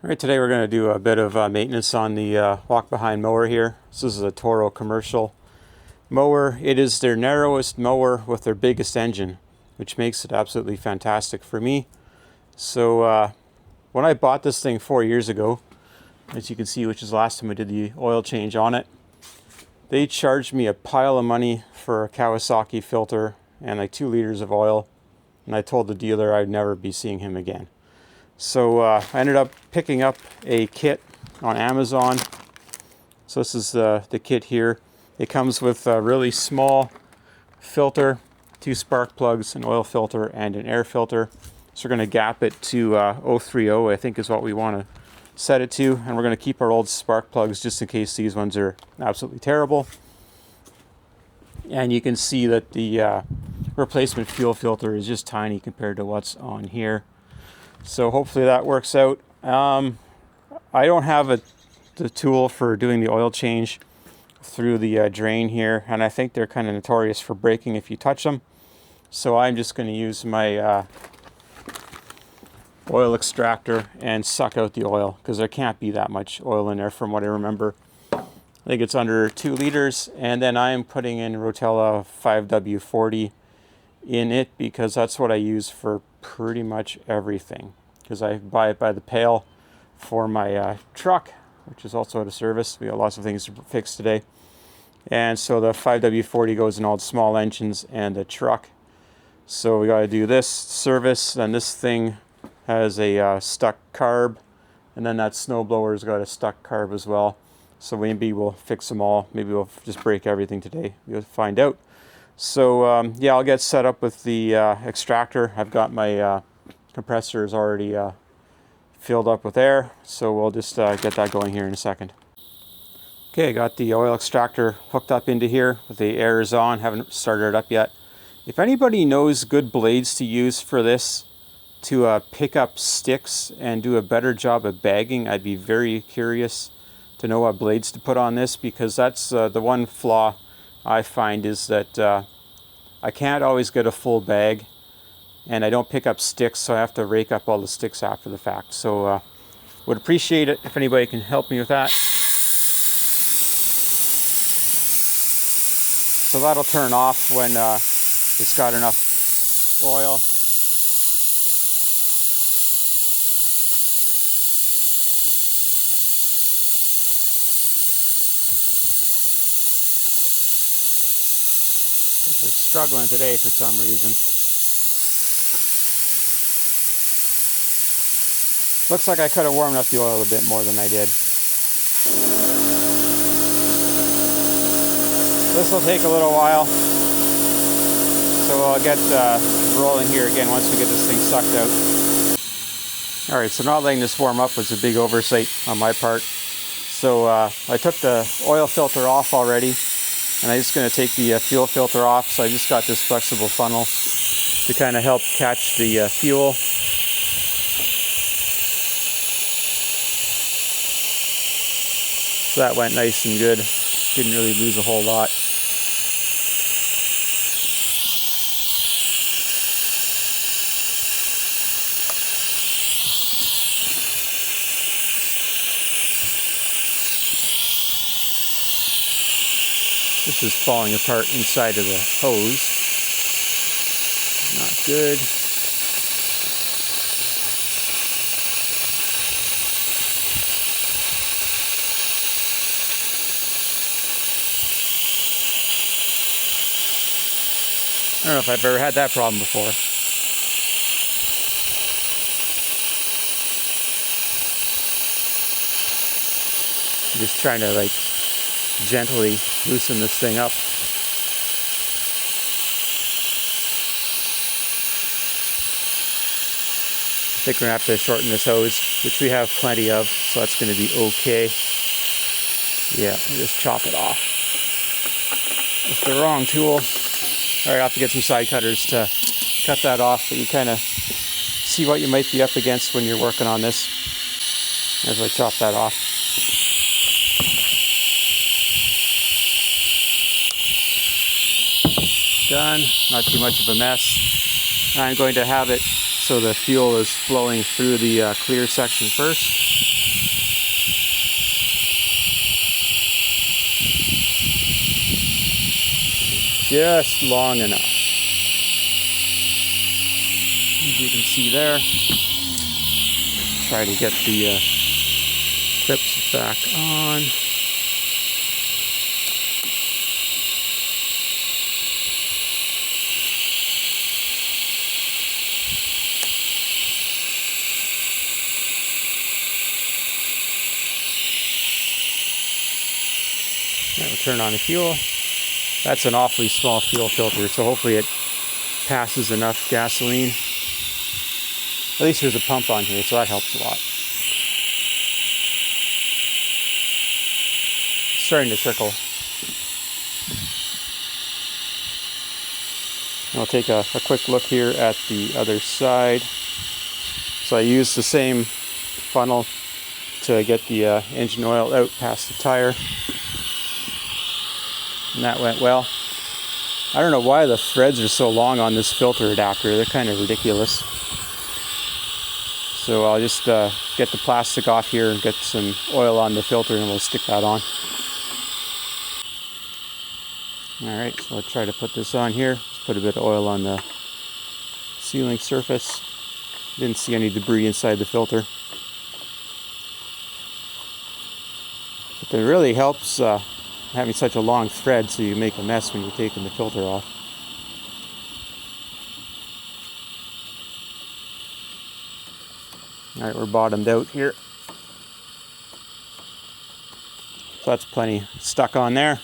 Alright, today we're going to do a bit of maintenance on the walk-behind mower here. This is a TORO commercial mower. It is their narrowest mower with their biggest engine, which makes it absolutely fantastic for me. So when I bought this thing 4 years ago, as you can see, which is the last time I did the oil change on it, they charged me a pile of money for a Kawasaki filter and like 2 liters of oil, and I told the dealer I'd never be seeing him again. So I ended up picking up a kit on Amazon. So this is the kit here. It comes with a really small filter, 2 spark plugs, an oil filter, and an air filter. So we're going to gap it to 030, I think is what we want to set it to. And we're going to keep our old spark plugs just in case these ones are absolutely terrible. And you can see that the replacement fuel filter is just tiny compared to what's on here. So hopefully that works out. I don't have the tool for doing the oil change through the drain here, and I think they're kind of notorious for breaking if you touch them. So I'm just going to use my oil extractor and suck out the oil, because there can't be that much oil in there from what I remember. I think it's under 2 liters, and then I am putting in Rotella 5W40 in it because that's what I use for pretty much everything, because I buy it by the pail for my truck, which is also out of service. We got lots of things to fix today, and so the 5W40 goes in all the small engines and the truck. So we got to do this service, and this thing has a stuck carb, and then that snowblower's got a stuck carb as well. So maybe we'll fix them all. Maybe we'll just break everything today. We'll find out. So yeah, I'll get set up with the extractor. I've got my compressor is already filled up with air, so we'll just get that going here in a second. Okay, I got the oil extractor hooked up into here. The air is on, haven't started it up yet. If anybody knows good blades to use for this to pick up sticks and do a better job of bagging, I'd be very curious to know what blades to put on this, because that's the one flaw I find is that I can't always get a full bag, and I don't pick up sticks, so I have to rake up all the sticks after the fact. So would appreciate it if anybody can help me with that. So that'll turn off when it's got enough oil. Which is struggling today for some reason. Looks like I could have warmed up the oil a bit more than I did. This will take a little while, so I'll get rolling here again once we get this thing sucked out. Alright, so not letting this warm up was a big oversight on my part. So I took the oil filter off already, and I'm just going to take the fuel filter off. So I just got this flexible funnel to kind of help catch the fuel. So that went nice and good. Didn't really lose a whole lot. This is falling apart inside of the hose. Not good. I don't know if I've ever had that problem before. I'm just trying to like gently loosen this thing up. I think we're going to have to shorten this hose, which we have plenty of, so that's going to be okay. Yeah, just chop it off with the wrong tool. Alright, I'll have to get some side cutters to cut that off, but you kind of see what you might be up against when you're working on this as I chop that off. Done, not too much of a mess. I'm going to have it so the fuel is flowing through the clear section first. just long enough. As you can see there. Try to get the clips back on. That will turn on the fuel. That's an awfully small fuel filter, so hopefully it passes enough gasoline. At least there's a pump on here, so that helps a lot. It's starting to trickle. And I'll take a quick look here at the other side. So I used the same funnel to get the engine oil out past the tire. And that went well. I don't know why the threads are so long on this filter adapter. They're kind of ridiculous. So I'll just get the plastic off here and get some oil on the filter and we'll stick that on. Alright, so I'll try to put this on here. Just put a bit of oil on the sealing surface. Didn't see any debris inside the filter. But it really helps having such a long thread so you make a mess when you're taking the filter off. Alright, we're bottomed out here. So that's plenty stuck on there.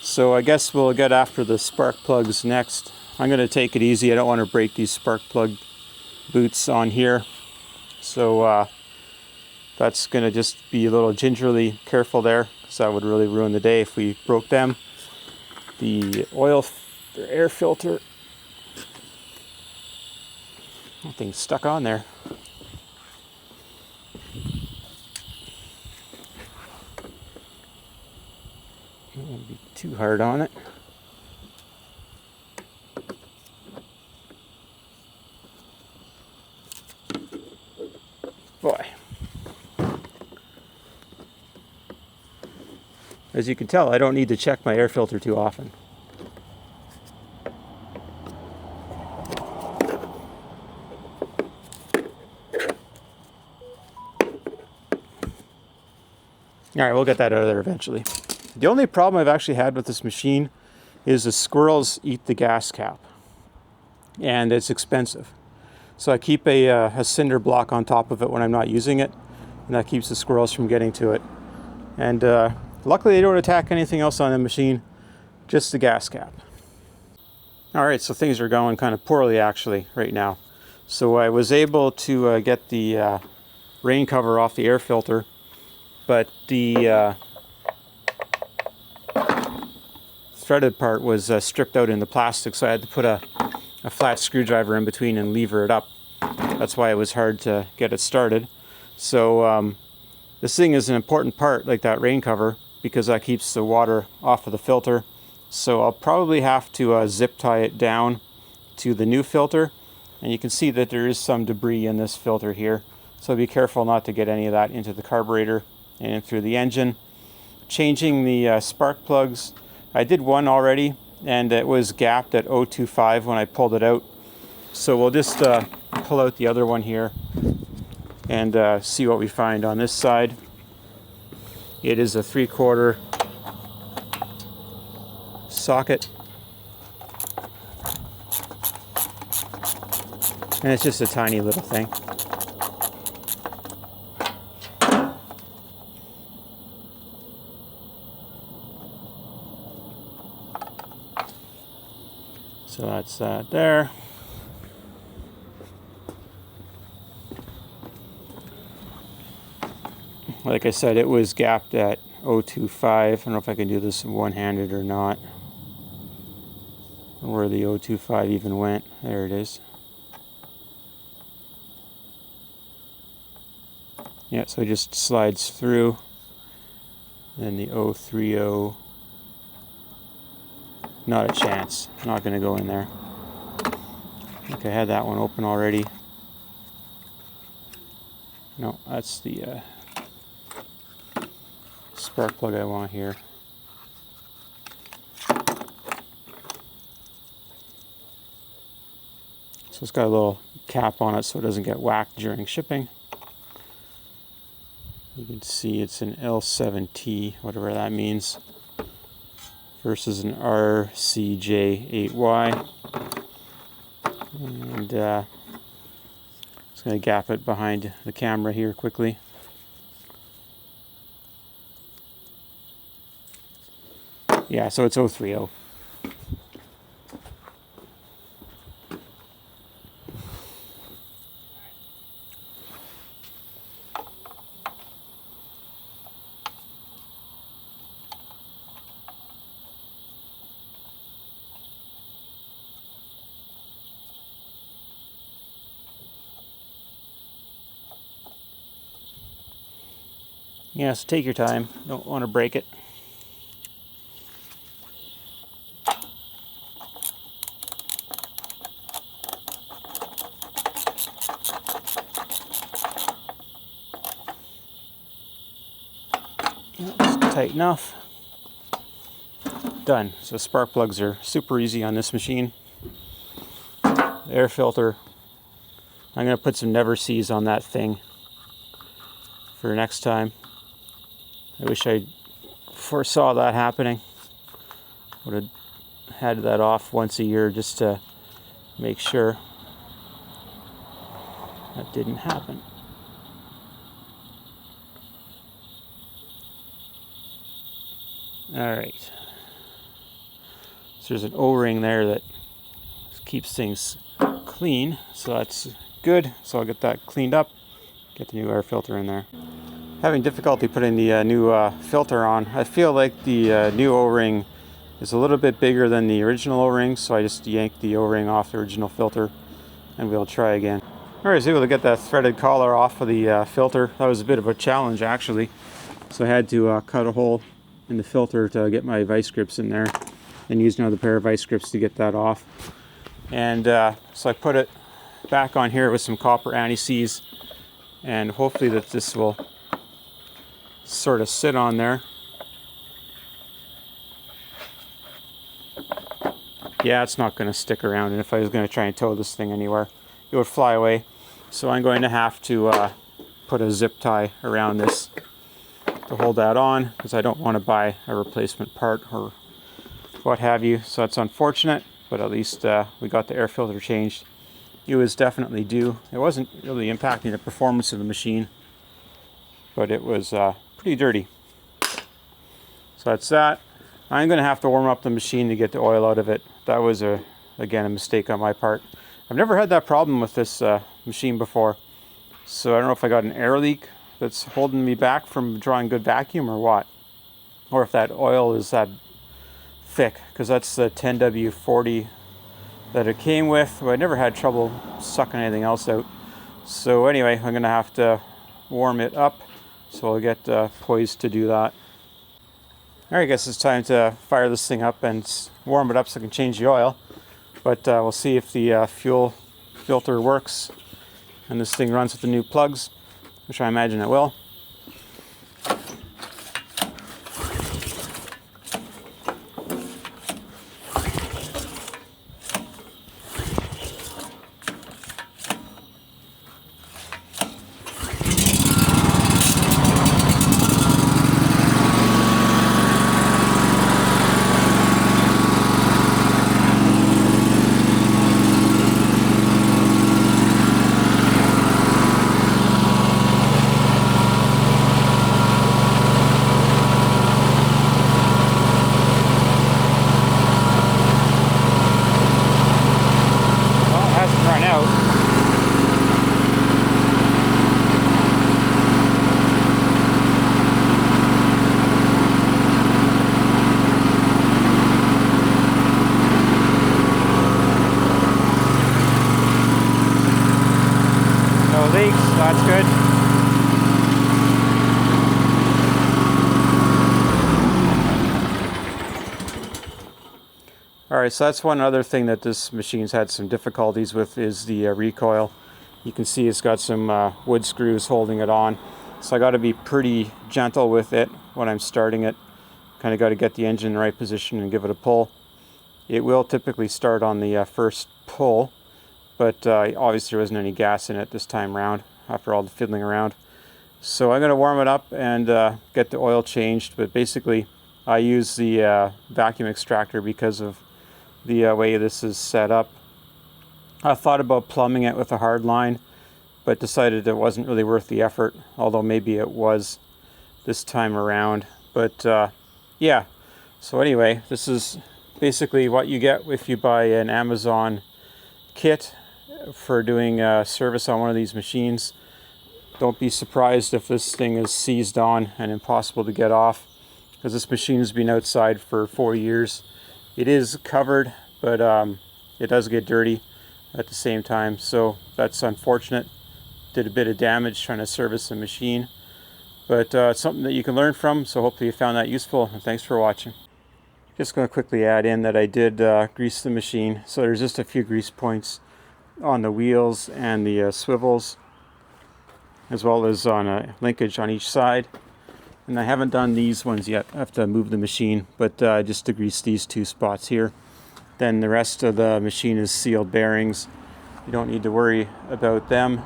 So I guess we'll get after the spark plugs next. I'm going to take it easy. I don't want to break these spark plug boots on here. So that's going to just be a little gingerly careful there, because that would really ruin the day if we broke them. The oil air filter, nothing's stuck on there. Don't want to be too hard on it. Boy. As you can tell, I don't need to check my air filter too often. Alright, we'll get that out of there eventually. The only problem I've actually had with this machine is the squirrels eat the gas cap. And it's expensive. So I keep a cinder block on top of it when I'm not using it. And that keeps the squirrels from getting to it. And luckily they don't attack anything else on the machine, just the gas cap. Alright, so things are going kind of poorly actually right now. So I was able to get the rain cover off the air filter, but the threaded part was stripped out in the plastic, so I had to put a flat screwdriver in between and lever it up. That's why it was hard to get it started. So this thing is an important part, like that rain cover, because that keeps the water off of the filter. So I'll probably have to zip tie it down to the new filter. And you can see that there is some debris in this filter here. So be careful not to get any of that into the carburetor and through the engine. Changing the spark plugs. I did one already, and it was gapped at 0.25 when I pulled it out. So we'll just pull out the other one here and see what we find on this side. It is a 3/4 socket. And it's just a tiny little thing. So that's that there. Like I said, it was gapped at 0.25. I don't know if I can do this one-handed or not. Where the 0.25 even went. There it is. Yeah, so it just slides through. Then the 0.30. Not a chance. Not going to go in there. Okay, I had that one open already. No, that's the spark plug I want here. it's got a little cap on it so it doesn't get whacked during shipping. You can see it's an L7T, whatever that means, versus an RCJ8Y. And just going to gap it behind the camera here quickly. Yeah, so it's 030. Yeah, so take your time. Don't want to break it. That's tight enough. Done. So spark plugs are super easy on this machine. The air filter, I'm going to put some never sees on that thing for next time. I wish I foresaw that happening. Would have had that off once a year just to make sure that didn't happen. Alright. So there's an O-ring there that keeps things clean, so that's good. So I'll get that cleaned up, get the new air filter in there. Having difficulty putting the new filter on. I feel like the new O-ring is a little bit bigger than the original O-ring, so I just yanked the O-ring off the original filter and we'll try again. Alright, I was able to get that threaded collar off of the filter. That was a bit of a challenge actually. So I had to cut a hole in the filter to get my vice grips in there and use another pair of vice grips to get that off. And so I put it back on here with some copper anti-seize, and hopefully that this will sort of sit on there. Yeah, it's not going to stick around, and if I was going to try and tow this thing anywhere, it would fly away. So I'm going to have to put a zip tie around this to hold that on, because I don't want to buy a replacement part or what have you. So it's unfortunate, but at least we got the air filter changed. It was definitely due. It wasn't really impacting the performance of the machine, but it was pretty dirty. So that's that. I'm going to have to warm up the machine to get the oil out of it. That was, again, a mistake on my part. I've never had that problem with this machine before. So I don't know if I got an air leak that's holding me back from drawing good vacuum or what. Or if that oil is that thick, because that's the 10W40 that it came with. I never had trouble sucking anything else out. So anyway, I'm going to have to warm it up. So I'll get poised to do that. Alright, I guess it's time to fire this thing up and warm it up so I can change the oil. But we'll see if the fuel filter works and this thing runs with the new plugs, which I imagine it will. Leaks, so that's good. Alright, so that's one other thing that this machine's had some difficulties with is the recoil. You can see it's got some wood screws holding it on. So I got to be pretty gentle with it when I'm starting it. Kind of got to get the engine in the right position and give it a pull. It will typically start on the first pull, but obviously there wasn't any gas in it this time around after all the fiddling around. So I'm going to warm it up and get the oil changed, but basically I use the vacuum extractor because of the way this is set up. I thought about plumbing it with a hard line, but decided it wasn't really worth the effort, although maybe it was this time around. But yeah, so anyway, this is basically what you get if you buy an Amazon kit for doing service on one of these machines. Don't be surprised if this thing is seized on and impossible to get off, because this machine has been outside for 4 years. It is covered, but it does get dirty at the same time, so that's unfortunate. Did a bit of damage trying to service the machine, but it's something that you can learn from, so hopefully you found that useful, and thanks for watching. Just going to quickly add in that I did grease the machine, so there's just a few grease points on the wheels and the swivels, as well as on a linkage on each side. And I haven't done these ones yet. I have to move the machine, but just to grease these 2 spots here. Then the rest of the machine is sealed bearings. You don't need to worry about them.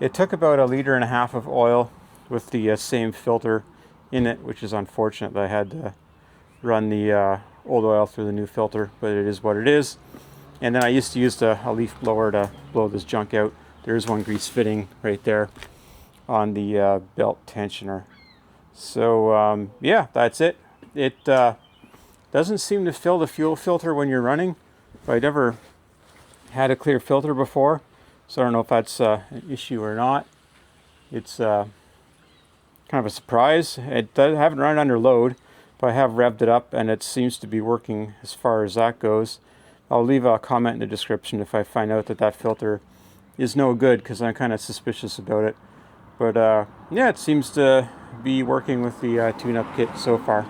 It took about 1.5 liters of oil with the same filter in it, which is unfortunate that I had to run the old oil through the new filter, but it is what it is. And then I used to use a leaf blower to blow this junk out. There's one grease fitting right there on the belt tensioner. So yeah, that's it. It doesn't seem to fill the fuel filter when you're running. I've never had a clear filter before, so I don't know if that's an issue or not. It's kind of a surprise. I haven't run under load, but I have revved it up and it seems to be working as far as that goes. I'll leave a comment in the description if I find out that that filter is no good, because I'm kind of suspicious about it. But yeah, it seems to be working with the tune-up kit so far.